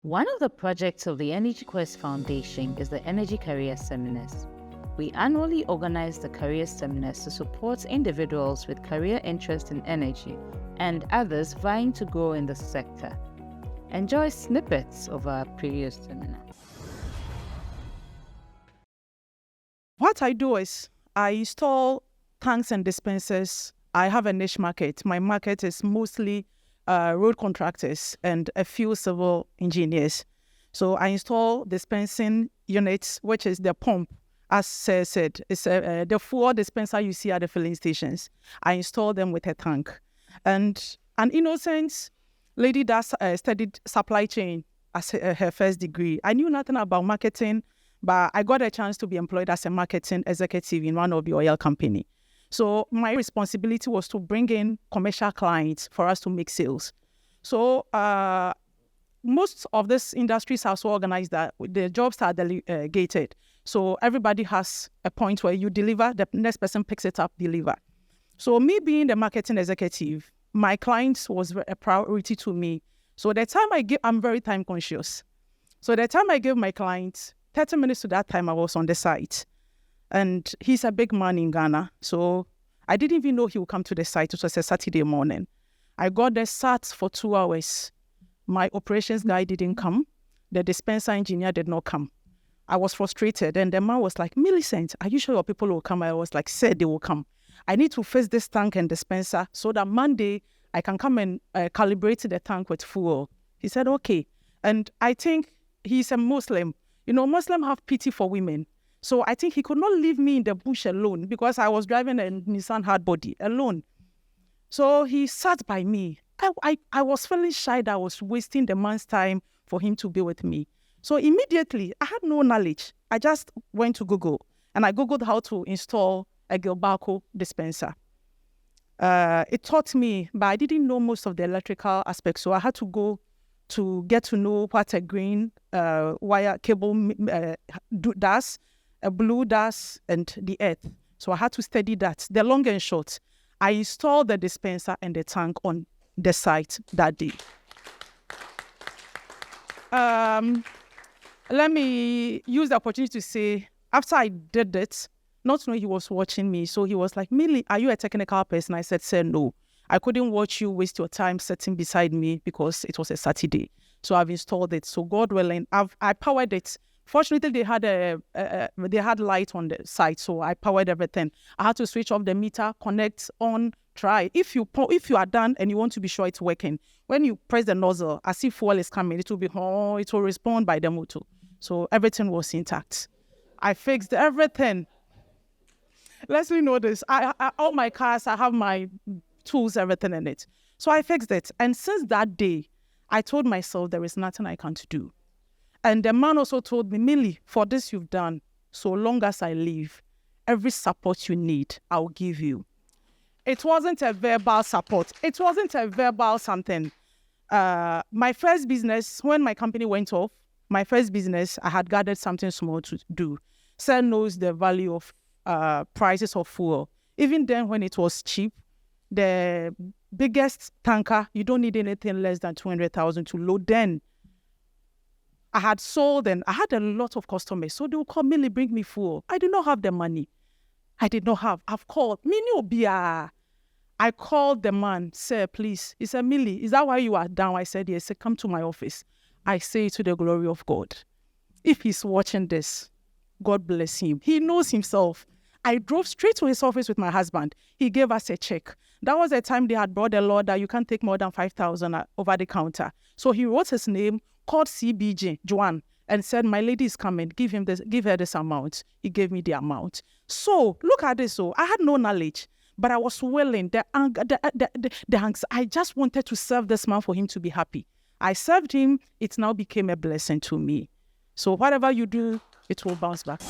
One of the projects of the Energy Quest Foundation is the Energy Career Seminars. We annually organize the career seminars to support individuals with career interest in energy and others vying to grow in the sector. Enjoy snippets of our previous seminar. What I do is I install tanks and dispensers. I have a niche market. My market is mostly road contractors and a few civil engineers. So I install dispensing units, which is the pump. As said, it's the fuel dispenser you see at the filling stations. I install them with a tank. And an innocent lady that studied supply chain as her first degree. I knew nothing about marketing, but I got a chance to be employed as a marketing executive in one of the oil company. So my responsibility was to bring in commercial clients for us to make sales. So most of these industries are so organized that the jobs are delegated. So everybody has a point where you deliver, the next person picks it up, deliver. So me being the marketing executive, my clients was a priority to me. So the time I give, I'm very time conscious. So the time I give my clients, 30 minutes to that time I was on the site. And he's a big man in Ghana. So I didn't even know he would come to the site. It was a Saturday morning. I got there, sat for 2 hours. My operations guy didn't come. The dispenser engineer did not come. I was frustrated. And the man was like, Millicent, are you sure your people will come? I was like, said they will come. I need to fix this tank and dispenser so that Monday I can come and calibrate the tank with fuel. He said, okay. And I think he's a Muslim. You know, Muslims have pity for women. So I think he could not leave me in the bush alone because I was driving a Nissan hardbody alone. So he sat by me. I was feeling shy that I was wasting the man's time for him to be with me. So immediately, I had no knowledge. I just went to Google and I Googled how to install a Gilbarco dispenser. It taught me, but I didn't know most of the electrical aspects. So I had to go to get to know what a green wire cable does, a blue does, and the earth. So I had to study that. The long and short, I installed the dispenser and the tank on the site that day. Let me use the opportunity to say, after I did it, not knowing he was watching me, so he was like, Millie, are you a technical person? I said, no. I couldn't watch you waste your time sitting beside me because it was a Saturday. So I've installed it. So God willing, I powered it. Fortunately, they had light on the site, so I powered everything. I had to switch off the meter, connect, on, try. If you are done and you want to be sure it's working, when you press the nozzle, as if fuel is coming, it will respond by the motor. So everything was intact. I fixed everything. Leslie know this. All my cars, I have my tools, everything in it. So I fixed it. And since that day, I told myself there is nothing I can't do. And the man also told me, Millie, for this you've done, so long as I live, every support you need, I'll give you. It wasn't a verbal support. It wasn't a verbal something. My first business, when my company went off, my first business, I had gathered something small to do. Sir knows the value of prices of fuel. Even then, when it was cheap, the biggest tanker, you don't need anything less than 200,000 to load. Then I had sold and I had a lot of customers. So they would call, Millie, bring me fuel. I did not have the money. I did not have. I've called. I called the man, sir, please. He said, Millie, is that why you are down? I said, yes. He said, come to my office. I say to the glory of God. If he's watching this, God bless him. He knows himself. I drove straight to his office with my husband. He gave us a check. That was the time they had brought the law that you can't take more than 5,000 over the counter. So he wrote his name, called CBJ, Joanne, and said, my lady is coming. Give her this amount. He gave me the amount. So look at this. So I had no knowledge, but I was willing. I just wanted to serve this man for him to be happy. I served him. It now became a blessing to me. So whatever you do, it will bounce back.